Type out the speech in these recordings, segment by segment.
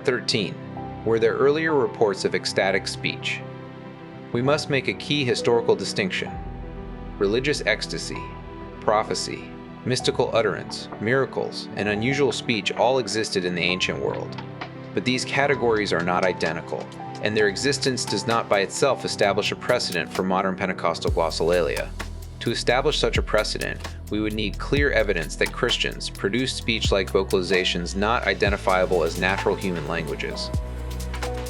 13. Were there earlier reports of ecstatic speech? We must make a key historical distinction. Religious ecstasy, prophecy, mystical utterance, miracles, and unusual speech all existed in the ancient world. But these categories are not identical, and their existence does not by itself establish a precedent for modern Pentecostal glossolalia. To establish such a precedent, we would need clear evidence that Christians produced speech-like vocalizations not identifiable as natural human languages.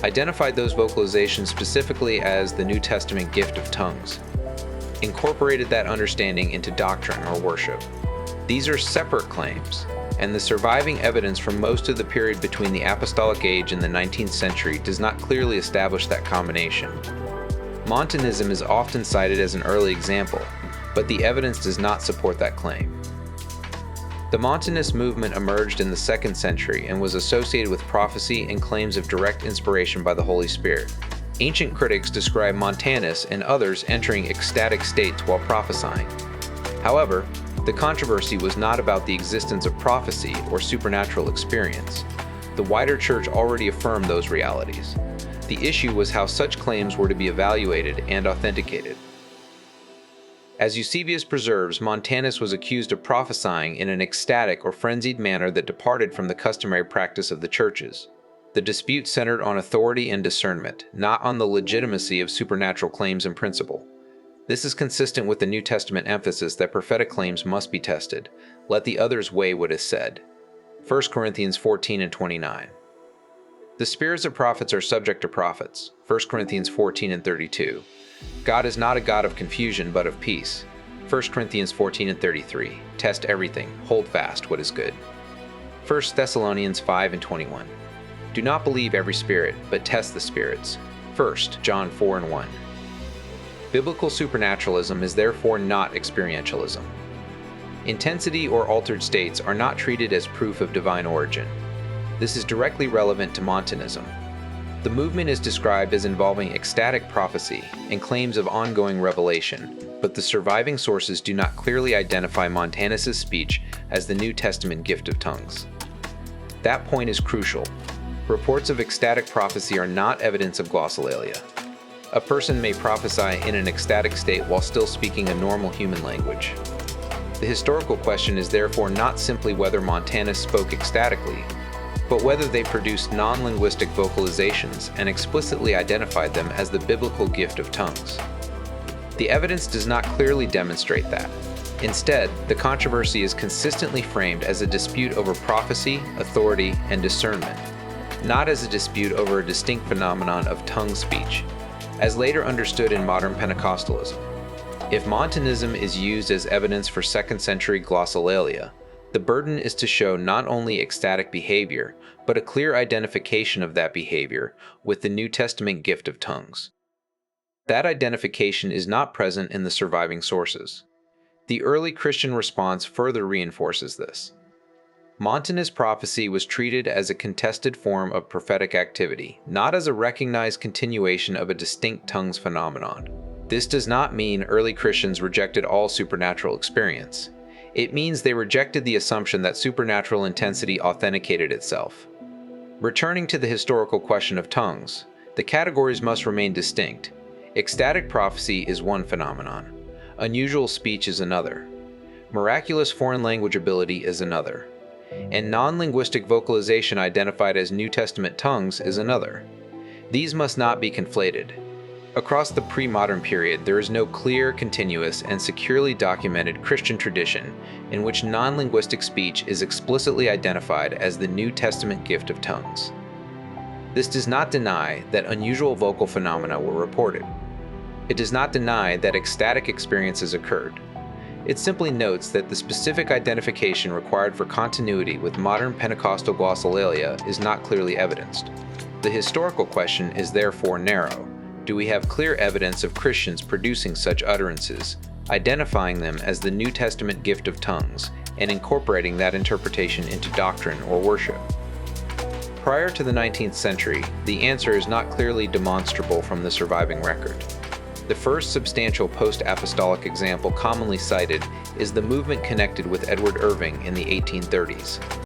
Identified those vocalizations specifically as the New Testament gift of tongues. Incorporated that understanding into doctrine or worship. These are separate claims, and the surviving evidence from most of the period between the Apostolic Age and the 19th century does not clearly establish that combination. Montanism is often cited as an early example, but the evidence does not support that claim. The Montanist movement emerged in the 2nd century and was associated with prophecy and claims of direct inspiration by the Holy Spirit. Ancient critics describe Montanists and others entering ecstatic states while prophesying. However, the controversy was not about the existence of prophecy or supernatural experience. The wider church already affirmed those realities. The issue was how such claims were to be evaluated and authenticated. As Eusebius preserves, Montanus was accused of prophesying in an ecstatic or frenzied manner that departed from the customary practice of the churches. The dispute centered on authority and discernment, not on the legitimacy of supernatural claims in principle. This is consistent with the New Testament emphasis that prophetic claims must be tested. Let the others weigh what is said. 1 Corinthians 14 and 29. The spirits of prophets are subject to prophets. 1 Corinthians 14 and 32. God is not a God of confusion, but of peace. 1 Corinthians 14 and 33. Test everything, hold fast what is good. 1 Thessalonians 5 and 21. Do not believe every spirit, but test the spirits. 1 John 4 and 1. Biblical supernaturalism is therefore not experientialism. Intensity or altered states are not treated as proof of divine origin. This is directly relevant to Montanism. The movement is described as involving ecstatic prophecy and claims of ongoing revelation, but the surviving sources do not clearly identify Montanus' speech as the New Testament gift of tongues. That point is crucial. Reports of ecstatic prophecy are not evidence of glossolalia. A person may prophesy in an ecstatic state while still speaking a normal human language. The historical question is therefore not simply whether Montanus spoke ecstatically, but whether they produced non-linguistic vocalizations and explicitly identified them as the biblical gift of tongues. The evidence does not clearly demonstrate that. Instead, the controversy is consistently framed as a dispute over prophecy, authority, and discernment, not as a dispute over a distinct phenomenon of tongue speech, as later understood in modern Pentecostalism. If Montanism is used as evidence for 2nd century glossolalia, the burden is to show not only ecstatic behavior, but a clear identification of that behavior with the New Testament gift of tongues. That identification is not present in the surviving sources. The early Christian response further reinforces this. Montanist prophecy was treated as a contested form of prophetic activity, not as a recognized continuation of a distinct tongues phenomenon. This does not mean early Christians rejected all supernatural experience. It means they rejected the assumption that supernatural intensity authenticated itself. Returning to the historical question of tongues, the categories must remain distinct. Ecstatic prophecy is one phenomenon. Unusual speech is another. Miraculous foreign language ability is another. And non-linguistic vocalization identified as New Testament tongues is another. These must not be conflated. Across the pre-modern period, there is no clear, continuous, and securely documented Christian tradition in which non-linguistic speech is explicitly identified as the New Testament gift of tongues. This does not deny that unusual vocal phenomena were reported. It does not deny that ecstatic experiences occurred. It simply notes that the specific identification required for continuity with modern Pentecostal glossolalia is not clearly evidenced. The historical question is therefore narrow. Do we have clear evidence of Christians producing such utterances, identifying them as the New Testament gift of tongues, and incorporating that interpretation into doctrine or worship? Prior to the 19th century, the answer is not clearly demonstrable from the surviving record. The first substantial post-apostolic example commonly cited is the movement connected with Edward Irving in the 1830s.